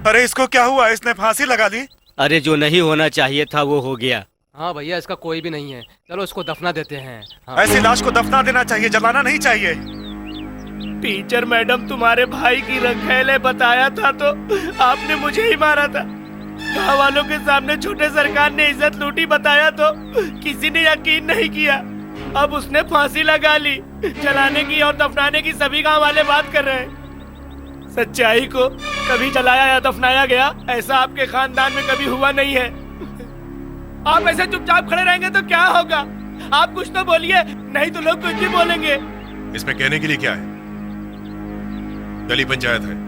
अरे इसको क्या हुआ? इसने फांसी लगा ली। अरे जो नहीं होना चाहिए था वो हो गया। हाँ भैया, इसका कोई भी नहीं है। चलो इसको दफना देते हैं। हाँ। ऐसी लाश को दफना देना चाहिए, जलाना नहीं चाहिए। टीचर मैडम, तुम्हारे भाई की रखेले बताया था तो आपने मुझे ही मारा था। गाँव वालों के सामने छोटे सरकार ने इज्जत लूटी बताया तो किसी ने यकीन नहीं किया। अब उसने फांसी लगा ली। जलाने की और दफनाने की सभी गाँव वाले बात कर रहे हैं। सच्चाई को कभी जलाया या दफनाया गया ऐसा आपके खानदान में कभी हुआ नहीं है। आप ऐसे चुपचाप खड़े रहेंगे तो क्या होगा? आप कुछ तो बोलिए, नहीं तो लोग कुछ भी बोलेंगे। इसमें कहने के लिए क्या है? गली पंचायत है।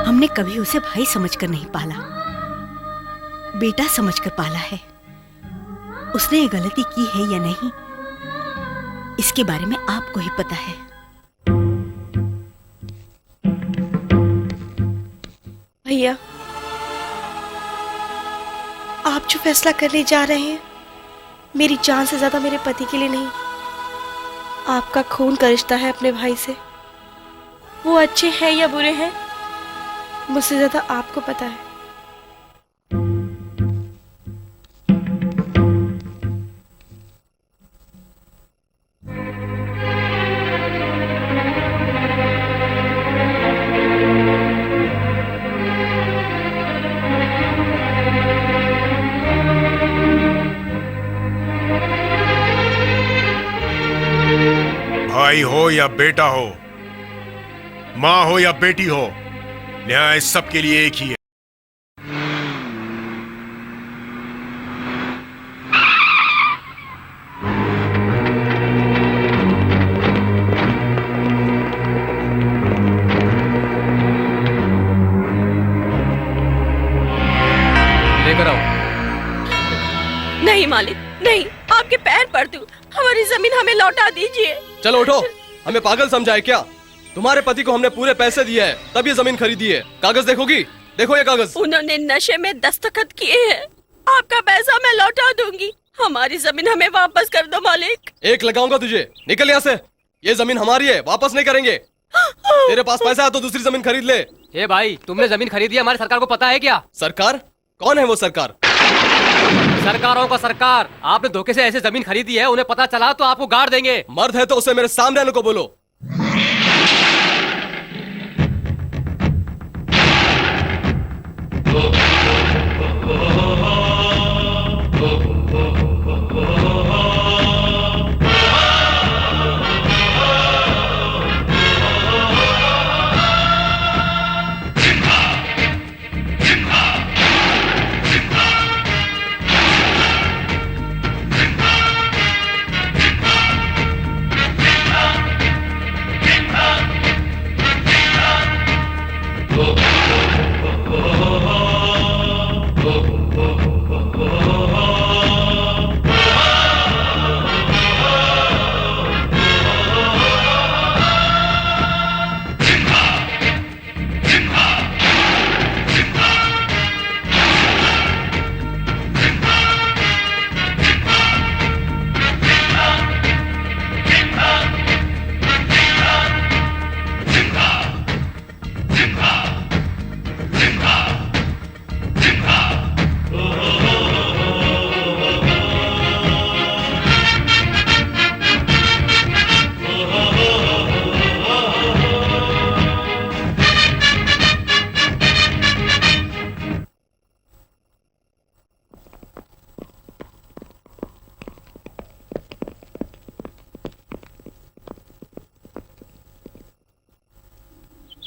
हमने कभी उसे भाई समझकर नहीं पाला, बेटा समझकर पाला है। उसने ये गलती की है या नहीं, इसके बारे में आपको ही पता है। भैया, आप जो फैसला करने जा रहे हैं मेरी जान से ज्यादा मेरे पति के लिए नहीं। आपका खून का रिश्ता है अपने भाई से। वो अच्छे हैं या बुरे हैं मुझसे ज्यादा आपको पता है। भाई हो या बेटा हो, माँ हो या बेटी हो, न्याय सबके लिए एक ही है। लेकर आओ। नहीं मालिक, नहीं, आपके पैर पड़ती हूँ। हमारी जमीन हमें लौटा दीजिए। चलो उठो, हमें पागल समझाए क्या? तुम्हारे पति को हमने पूरे पैसे दिए हैं तब ये जमीन खरीदी है। कागज देखोगी? देखो ये कागज। उन्होंने नशे में दस्तखत किए हैं। आपका पैसा मैं लौटा दूंगी। हमारी जमीन हमें वापस कर दो मालिक। एक लगाऊंगा तुझे, निकल यहाँ से। ये जमीन हमारी है, वापस नहीं करेंगे। तेरे पास पैसा है तो दूसरी जमीन खरीद ले। ए भाई, तुमने जमीन खरीदी है, हमारी सरकार को पता है क्या? सरकार? कौन है वो सरकार? सरकारों का सरकार। आपने धोखे से ऐसे जमीन खरीदी है, उन्हें पता चला तो आपको गाड़ देंगे। मर्द है तो उसे मेरे सामने आने को बोलो।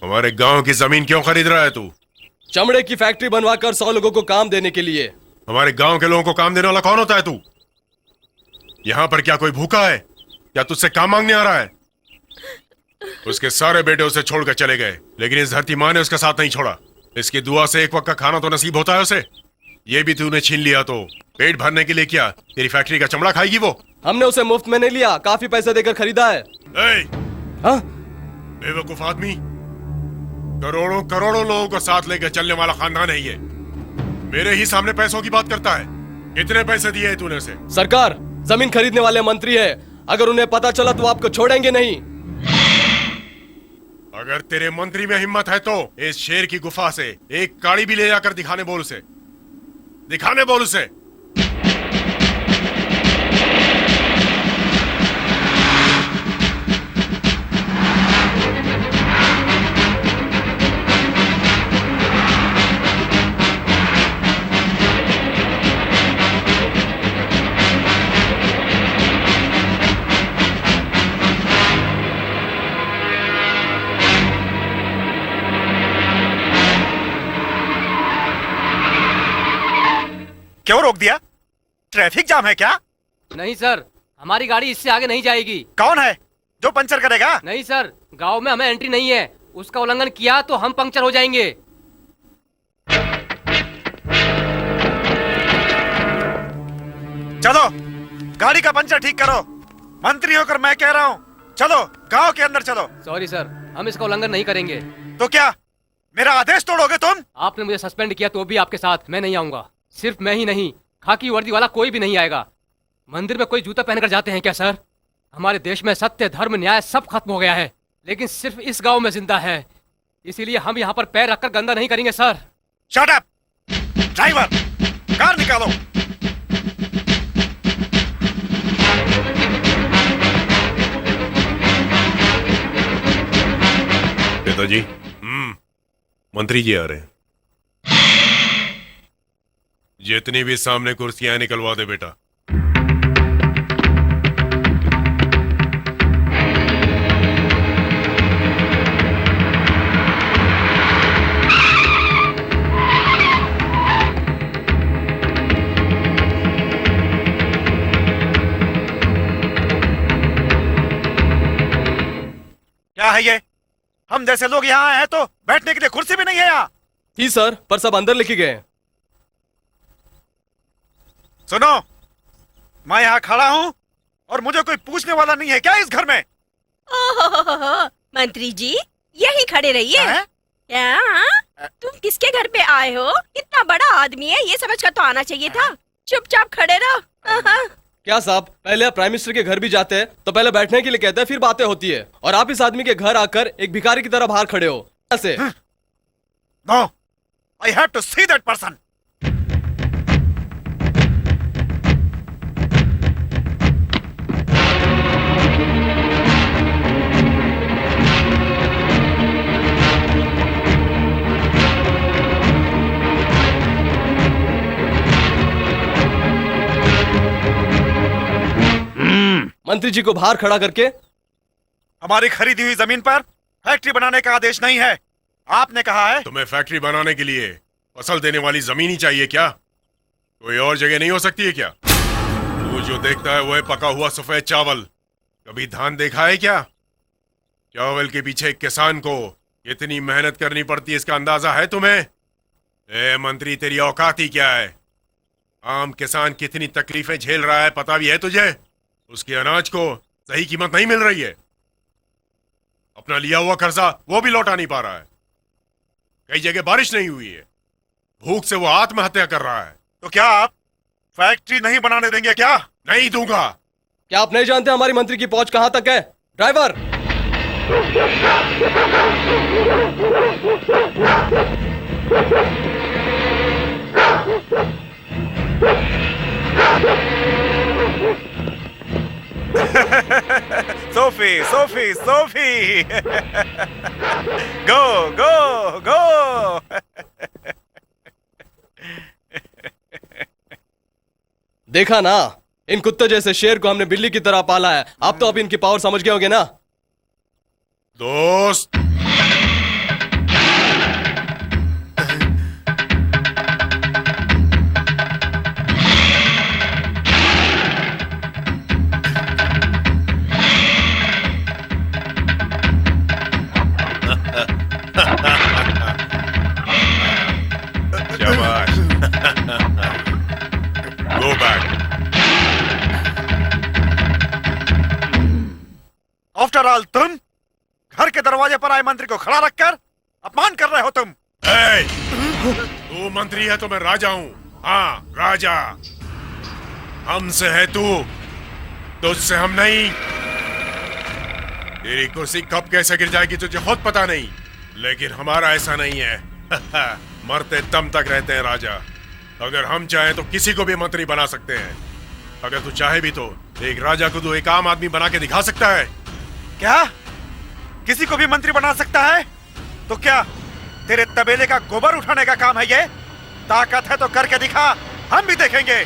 हमारे गांव की जमीन क्यों खरीद रहा है तू? चमड़े की फैक्ट्री बनवाकर 100 लोगों को काम देने के लिए। हमारे गांव के लोगों को काम देने वाला कौन होता है तू? यहाँ पर क्या कोई भूखा है या तुझसे काम मांगने आ रहा है? उसके सारे बेटे उसे छोड़कर चले गए, लेकिन इस धरती माँ ने उसका साथ नहीं छोड़ा। इसकी दुआ से एक वक्त का खाना तो नसीब होता है उसे। ये भी तूने छीन लिया तो पेट भरने के लिए क्या तेरी फैक्ट्री का चमड़ा खाएगी वो? हमने उसे मुफ्त में नहीं लिया, काफी पैसे देकर खरीदा है। हाँ? बेवकूफ आदमी, करोड़ों करोड़ों लोगों को साथ लेकर चलने वाला खानदान है ये। मेरे ही सामने पैसों की बात करता है। कितने पैसे दिए हैं तूने उसे? सरकार, जमीन खरीदने वाले मंत्री है, अगर उन्हें पता चला तो आपको छोड़ेंगे नहीं। अगर तेरे मंत्री में हिम्मत है तो इस शेर की गुफा से एक काड़ी भी ले जाकर दिखाने बोल उसे। दिखाने बोल उसे। क्यों रोक दिया? ट्रैफिक जाम है क्या? नहीं सर, हमारी गाड़ी इससे आगे नहीं जाएगी। कौन है जो पंचर करेगा? नहीं सर, गांव में हमें एंट्री नहीं है। उसका उल्लंघन किया तो हम पंक्चर हो जाएंगे। चलो गाड़ी का पंचर ठीक करो। मंत्री होकर मैं कह रहा हूँ, चलो गांव के अंदर चलो। सॉरी सर, हम इसका उल्लंघन नहीं करेंगे। तो क्या मेरा आदेश तोड़ोगे तुम? आपने मुझे सस्पेंड किया तो भी आपके साथ मैं नहीं आऊंगा। सिर्फ मैं ही नहीं, खाकी वर्दी वाला कोई भी नहीं आएगा। मंदिर में कोई जूता पहनकर जाते हैं क्या सर? हमारे देश में सत्य, धर्म, न्याय सब खत्म हो गया है, लेकिन सिर्फ इस गांव में जिंदा है। इसीलिए हम यहाँ पर पैर रखकर गंदा नहीं करेंगे sir. Shut up! Driver, car निकालो। पिताजी, मंत्री जी आ रहे हैं। जितनी भी सामने कुर्सियां निकलवा दे बेटा। क्या है ये? हम जैसे लोग यहाँ आए हैं तो बैठने के लिए कुर्सी भी नहीं है यहाँ। थी सर, पर सब अंदर लेके गए। सुनो, मैं यहाँ खड़ा हूँ और मुझे कोई पूछने वाला नहीं है क्या इस घर में? ओहो, मंत्री जी यही खड़े रहिए। हैं? क्या तुम किसके घर पे आए हो? इतना बड़ा आदमी है, ये समझ कर तो आना चाहिए था। चुपचाप खड़े रहो। क्या साहब, पहले आप प्राइम मिनिस्टर के घर भी जाते हैं तो पहले बैठने के लिए कहते हैं, फिर बातें होती है, और आप इस आदमी के घर आकर एक भिखारी की तरह बाहर खड़े हो ऐसे। No, I have to see that person. मंत्री जी को बाहर खड़ा करके। हमारी खरीदी हुई जमीन पर फैक्ट्री बनाने का आदेश नहीं है। आपने कहा है तुम्हें फैक्ट्री बनाने के लिए फसल देने वाली जमीन ही चाहिए क्या? कोई और जगह नहीं हो सकती है क्या? तू जो देखता है वो है पका हुआ सफेद चावल। कभी धान देखा है क्या? चावल के पीछे एक किसान को कितनी मेहनत करनी पड़ती है, इसका अंदाजा है तुम्हें? ए मंत्री, तेरी औकात ही क्या है? आम किसान कितनी तकलीफें झेल रहा है पता भी है तुझे? उसके अनाज को सही कीमत नहीं मिल रही है। अपना लिया हुआ कर्जा वो भी लौटा नहीं पा रहा है। कई जगह बारिश नहीं हुई है, भूख से वो आत्महत्या कर रहा है। तो क्या आप फैक्ट्री नहीं बनाने देंगे क्या? नहीं दूंगा। क्या आप नहीं जानते हमारी मंत्री की पहुंच कहां तक है? ड्राइवर, सोफी सोफी सोफी गो गो गो। देखा ना, इन कुत्ते जैसे शेर को हमने बिल्ली की तरह पाला है। आप तो अब इनकी पावर समझ गए होंगे ना दोस्त। शाबाश। Go back. After ओवरऑल तुम घर के दरवाजे पर आए मंत्री को खड़ा रखकर अपमान कर रहे हो तुम। तू मंत्री है तो मैं राजा हूँ। हाँ, राजा। हमसे है तू, तुझसे हम नहीं। तेरी कुर्सी कब कैसे गिर जाएगी तुझे खुद पता नहीं, लेकिन हमारा ऐसा नहीं है। मरते दम तक रहते हैं राजा। अगर हम चाहें तो किसी को भी मंत्री बना सकते हैं। अगर तू चाहे भी तो एक राजा को तू एक आम आदमी बना के दिखा सकता है। क्या किसी को भी मंत्री बना सकता है? तो क्या तेरे तबेले का गोबर उठाने का काम है ये? ताकत है तो करके दिखा, हम भी देखेंगे।